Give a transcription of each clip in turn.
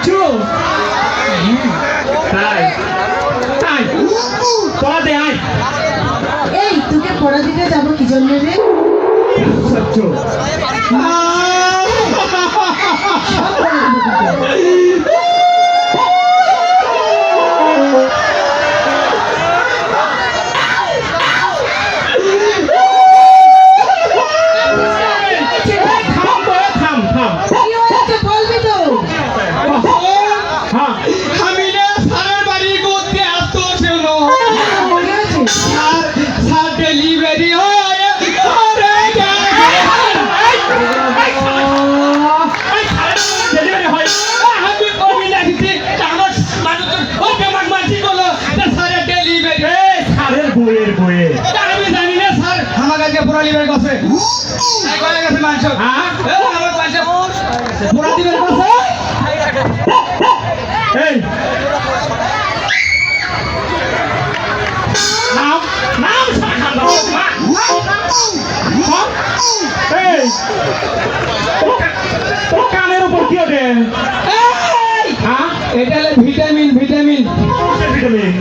সচ্ছু তাই তাই পড়া দে আয় এই তোকে পড়া দিতে যাবো কি জন্য রে সচ্ছু কানের উপর কি ওঠে এটা ভিটামিন ভিটামিন ভিটামিন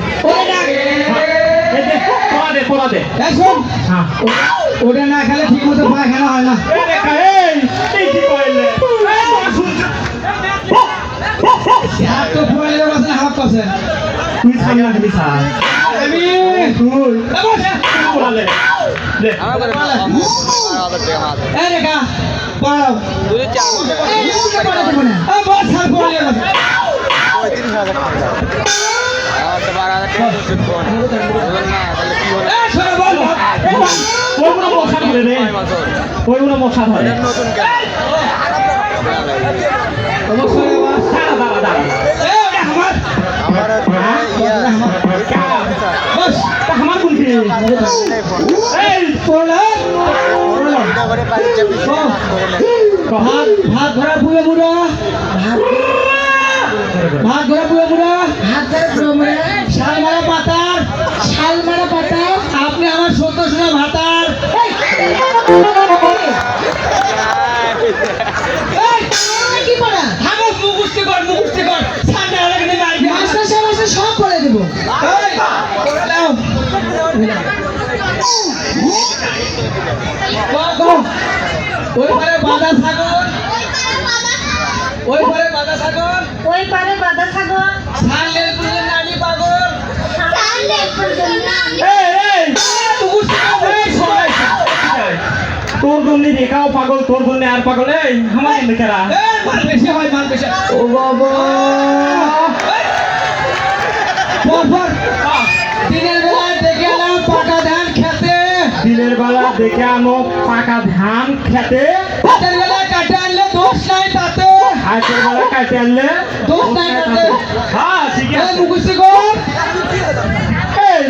পড়া দে ওটা না খেলে ঠিক মতো পায়খানা হয় না তো ফুরাইলে বাসে হাফ পাশে তুই সামনে দিবি স্যার আমি তুই পড়ালে দে এই রেখা পড়াও এই তোকে পড়া দেবো না বস স্যার পড়াইলে বাসে ওইগুলো মশা ধরে রে ওইগুলো মশা ধরে অবশ্যই দাঁড়া দাঁড়া বস আমার বলছি এই পড়া ভাত ধরা পুরো বুড়া ভাত ধরা পুরো বুড়া হাত ধরে ভ্রমরা শাল মারা পাতার শাল মারা পাতা আপনি আমার সত্য শোনা ভাতার কি পড়া মুখুস্তি কর ঠান্ডা লাগে মারবি মাস্টার সাহেব আসলে সব পড়ে দেবো ওই পারে বাঁধা ছাগল ওই পারে বাঁধা ছাগল ওই পারে বাঁধা ছাগল ছাগলের পুজো নানি পাগল তোর জন্য রেখাও পাগল তোর জন্য আর পাগল এই আমার মেয়েরা মান বেশি হয় মান বেশি ও বাবা দিনের বেলা দেখে এলাম পাকা ধান খেতে দিনের বেলা দেখে আনো পাকা ধান খেতে হাতের বেলা কাটে আনলে দোষ নাই তাতে হাতের বেলা কাটে আনলে দোষ নাই তাতে হ্যাঁ ঠিক আছে মুখুস্তি কর এই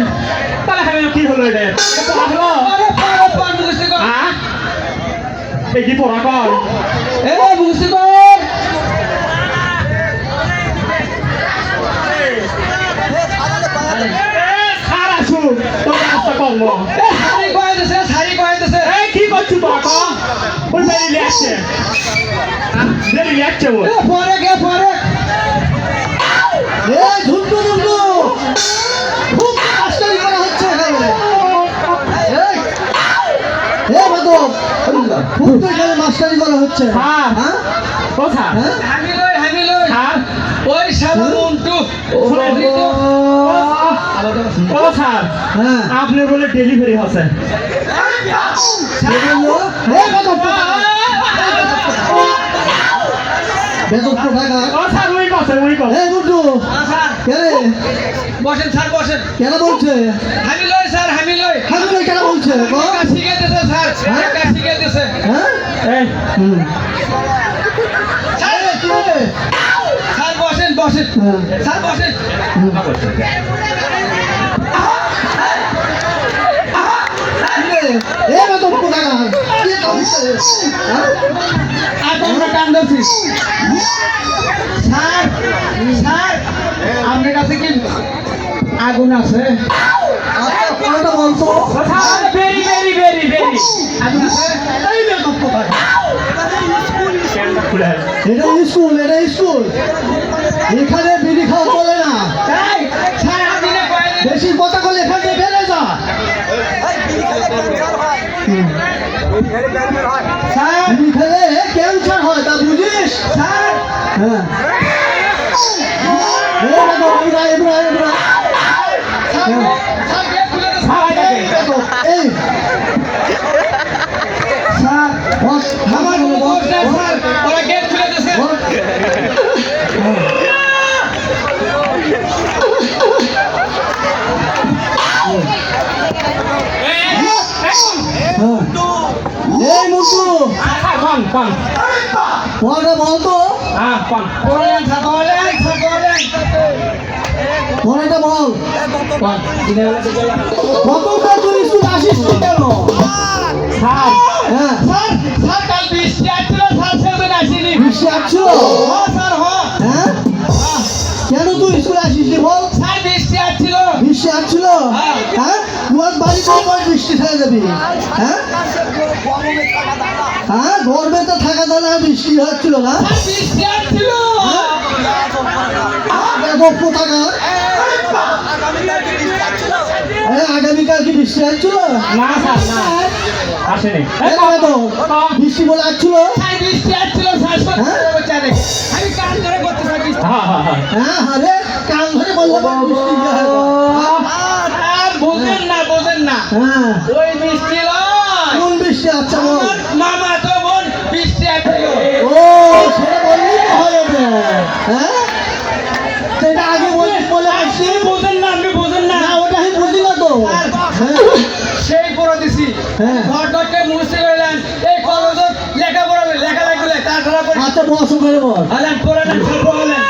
তাহলে এখানে কি হলো এটা আসলো পর মুখুস্তি কর হ্যাঁ এই কি পড়া কর মুখুস্তি কর সারা শুন তোর রাস্তা কর্ম শাড়ি কয়ে দিছে এই কি করছিস তোরা কম ওই বেরিয়ে আসছে বেরিয়ে আসছে ওই পরে ঝুন্টু খুব কষ্টই করা হচ্ছে খুব তো এখানে মাস্টারি করা হচ্ছে হ্যাঁ কথা হামি লই হ্যাঁ ওই শালা মন্টু ও স্যার হ্যাঁ আপনি বলে ডেলিভারি হচ্ছে ও স্যার ওই কথা বসেন স্যার বসেন কেন বলছে হামি লই স্যার হামি লই কেন বলছে শিখে দিছে স্যার শিখে দিছে হ্যাঁ এই স্যার বসেন স্যার বসেন স্যার আপনার কাছে কি আগুন আছে বলতো বেরি আগুন আছে এটা স্কুল এখানে বিড়ি খাওয়া চলে না। বেশি কথা বলে এখান থেকে বেড়ে যা। বিড়ি খেলে ক্যান্সার হয়, তা বুঝিস? হ্যাঁ এই মুটু পড়া বলতো, পড়াটা বল। কতক্ষণ তুই স্কুল আসিস তুই কেন? হ্যাঁ বৃষ্টি আসছিল? হ্যাঁ কেন তুই স্কুলে আসিস নি বল? বৃষ্টি আসছিল? হ্যাঁ তোমার বাড়ি কখন বৃষ্টি ছেড়ে যাবি? হ্যাঁ গরমে তো থাকা যায় না, বৃষ্টি হচ্ছিল না? আগামীকাল কি বৃষ্টি আসছিল? বৃষ্টি বলে আসছিল? হ্যাঁ আরে কান ধরে বললাম বোঝেন না ওই বৃষ্টি কোন বৃষ্টি? আচ্ছা বল। মামা তো বোন বৃষ্টি আসছিল। ও সেটা বললি তো হবে। হ্যাঁ সেটা আগে বলে আসছি। আপনি বোঝেন না ওটা আমি বুঝি না তো। সেই পড়া দিছি হ্যাঁ ঘরটাকে মুছে গেলেন এই কলেজ লেখা পড়াবে লেখা লাগলে তাছাড়া আচ্ছা বস করে বল। হলেন পড়ালেন সব পড়ালেন।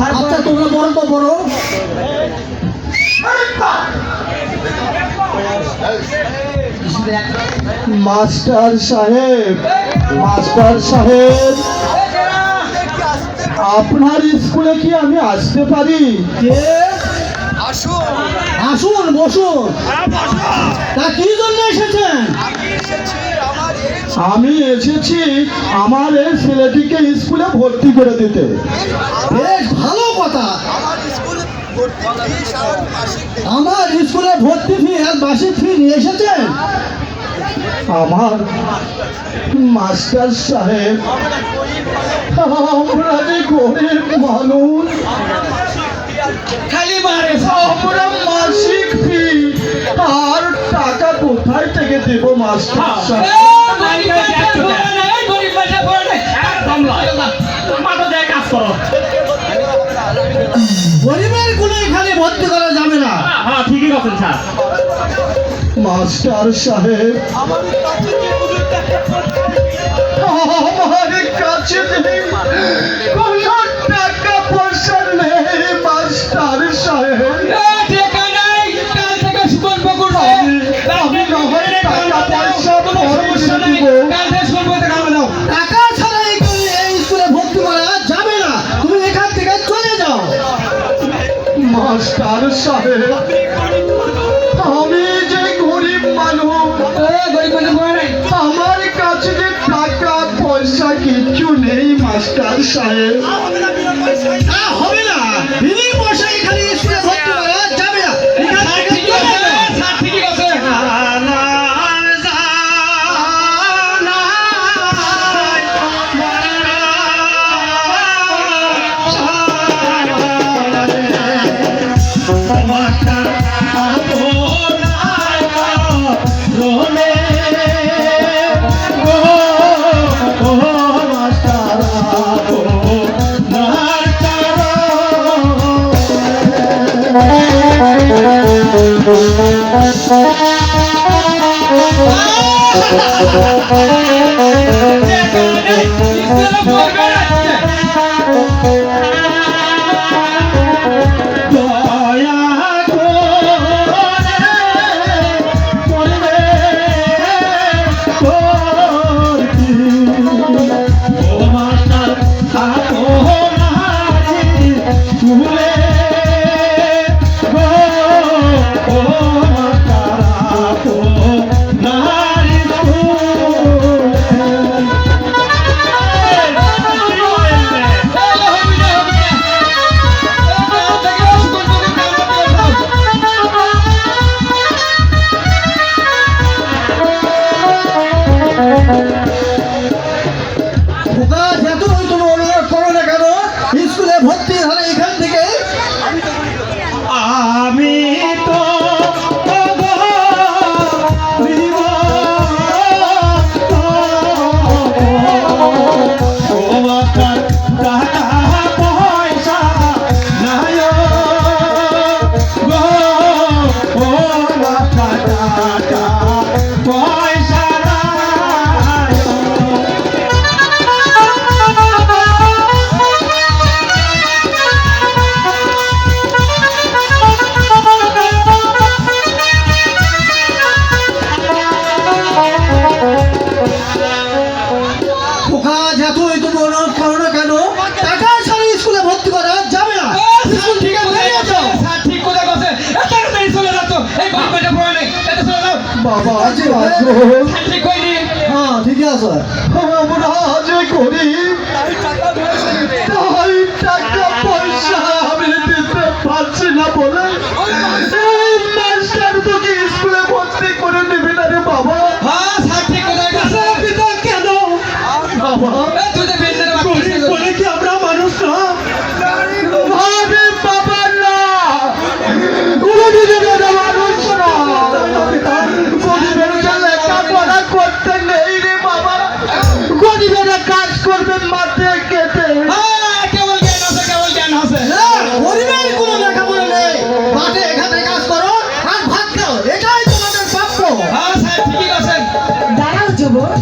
আচ্ছা তোমরা বড় তো বড়। মাস্টার সাহেব আপনার স্কুলে কি আমি আসতে পারি? আসুন বসুন। তা কি জন্য এসেছেন? আমি এসেছি আমার এই ছেলেটিকে স্কুলে ভর্তি করে দিতে। বেশ ভালো কথা। আমার স্কুলে ভর্তি ফি আর মাসিক ফি নিয়ে এসেছেন? আমার মাস্টার সাহেব আমরা যে গরিব মানুষ, খালি মারে আমরা মাসিক ফি আর টাকা কোথায় থেকে দেব মাস্টার সাহেব? গরিবের গুলো এখানে ভর্তি করা যাবে না। হ্যাঁ ঠিকই বলছেন স্যার। মাস্টার সাহেব আমার কাছে নেই কোনো টাকা পয়সা নেই মাস্টার সাহেব। টাকা ছাড়া এই স্কুলে ভর্তি করা যাবে না, তুমি এখান থেকে চলে যাও। মাস্টার সাহেব আমি যে গরিব মানুষ, আমার কাছে যে টাকা পয়সা কিচ্ছু নেই মাস্টার সাহেব। হবে না, বিনি পয়সা এখানে স্কুলে ভর্তি করা যাবে না, এখান থেকে চলে যাও। তুই তো অনুরোধ করো না কেন? টাকা ছাড়া স্কুলে ভর্তি করা যাবে না। স্কুল ঠিক আছে, বেরিয়ে যাও। স্যার ঠিক কথা বলছে এত তাড়াতাড়ি চলে যাচ্ছ এই বাচ্চাটা পড়ে নেই এটা চলে যাও বাবা আজে স্যার ঠিক হয়নি হ্যাঁ ঠিকই আছে। আমরা আজে করি তাই টাকা পয়সা আমি দিতে পারছি না বলে এই মাস্টার তোকে স্কুলে ভর্তি করে নেবে না রে বাবা। হ্যাঁ স্যার ঠিক কথা বলছে পিতা কেন বাবা? তুই তো বেঞ্চের গরিব বলে কি আমরা মানুষ না? আরে বাবা না, গরিবের মানুষ না, গরিবের লেখাপড়া করতে নেই রে বাবা। গরিবেরা কাজ করবে মাঠে খেতে। হ্যাঁ কেবল জ্ঞান আছে গরিবের কোনো লেখাপড়া নেই, মাঠে ঘাটে কাজ করো আর ভাত খাও, এটাই তোমাদের প্রাপ্য। হ্যাঁ স্যার ঠিকই আছেন দাঁড়াও যুবক,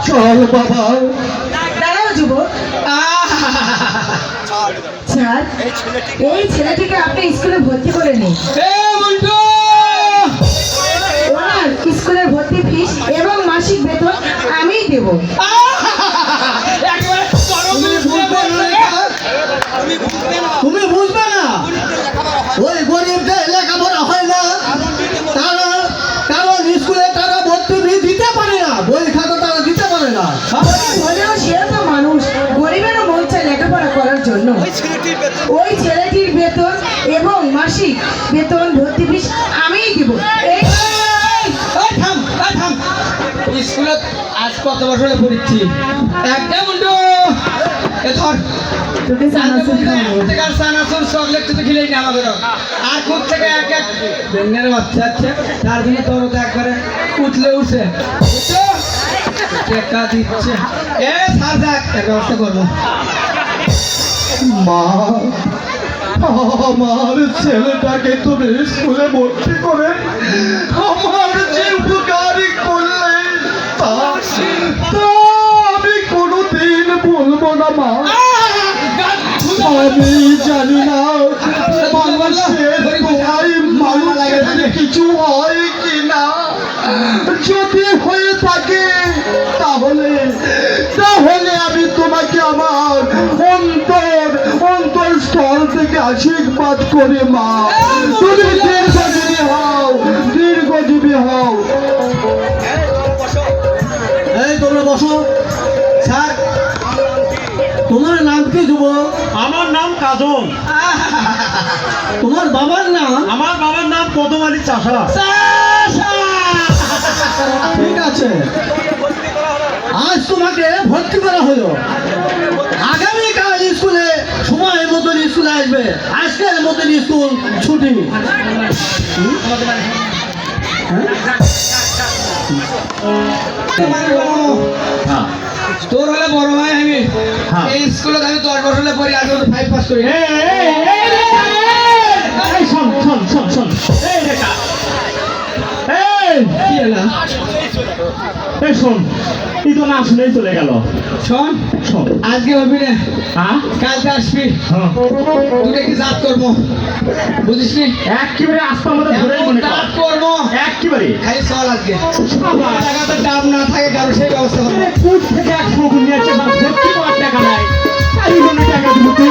চল বাবা। দাঁড়াও যুবক। স্যার, এই ছেলেটিকে আপনি স্কুলে ভর্তি করে নিন। এ মুন্টু ওনার স্কুলের ভর্তি ফিস এবং মাসিক বেতন আমিই দেব। একেবারে গরম করে পুরো বললে তুমি বুঝবে না, ওই গরিবদের লেখাপড়া হয় না, তারা কারণ স্কুলে তারা ভর্তি ফি দিতে পারে না, বই খাতা তারা দিতে পারে না। হলেও সে তো মানুষ, গরিবেরও মন চায় লেখাপড়া করার জন্য। ওই ছেলেটির বেতন এবং মাসিক বেতন ভর্তি ফিস আমিই দিব। এই থাম স্কুলে আজ কত বছরে পড়েছি একটা মুন্টু এ ধর তোকে চানাচুর খাওয়াবো। সানাসুর চকলেট তো খেলেই না আমাদের আর খুব থেকে এক এক বেঙ্গের বাচ্চা আছে তার জন্য তোর তো একবারে উঠলে উঠছে বুঝছো? টাকা দিচ্ছে এ সার যাক এর ব্যবস্থা করবো মা, আমার ছেলেটাকে তুমি স্কুলে ভর্তি করে আমার যে উপকারী করলে তা আমি কোনোদিন বলবো না মা। আমি জানি না মানুষের দোহাই মানুষের কিছু হয় কি না, যদি হয়ে থাকে তাহলে তাহলে আমি তোমাকে আমার অন্তরস্থল থেকে আশীর্বাদ করে মা, তুমি দীর্ঘজীবী হও। এই তোমরা বসো। স্যার, তোমার নাম কি যুবক? আমার নাম কাজল। তোমার বাবার নাম? আমার বাবার নাম কদম আলী চাষা। ঠিক আছে, আজ তোমাকে ভর্তি করা হলো, আগামীকাল স্কুলে সময় মতন স্কুলে আসবে, আজকের মতন স্কুল ছুটি। হ্যাঁ তোর হলে বড় ভাই আমি হ্যাঁ। এই স্কুলে আমি 10 বছর হলে পড়ি আজ 5 পাস করি এই শোন শোন শোন শোন এই রেখা এই কি হলো এই শোন এই তো না শুনেই চলে গেল। শোন শোন আজকে হবি না হ্যাঁ কালকে আসবি হ্যাঁ তোকে কি জাত করবো বুঝিস নি একেবারে আস্তে আমাদের ধরে মনে কর জাত করবো একেবারে খালি চল আজকে বাবা, টাকাতে ডাব না থাকে কারো সেই ব্যবস্থা করবো কোথা থেকে 100 গুণ নিয়ে আসছে ভর্তি করার টাকা নাই, আর এই জন্য টাকা দিব তুই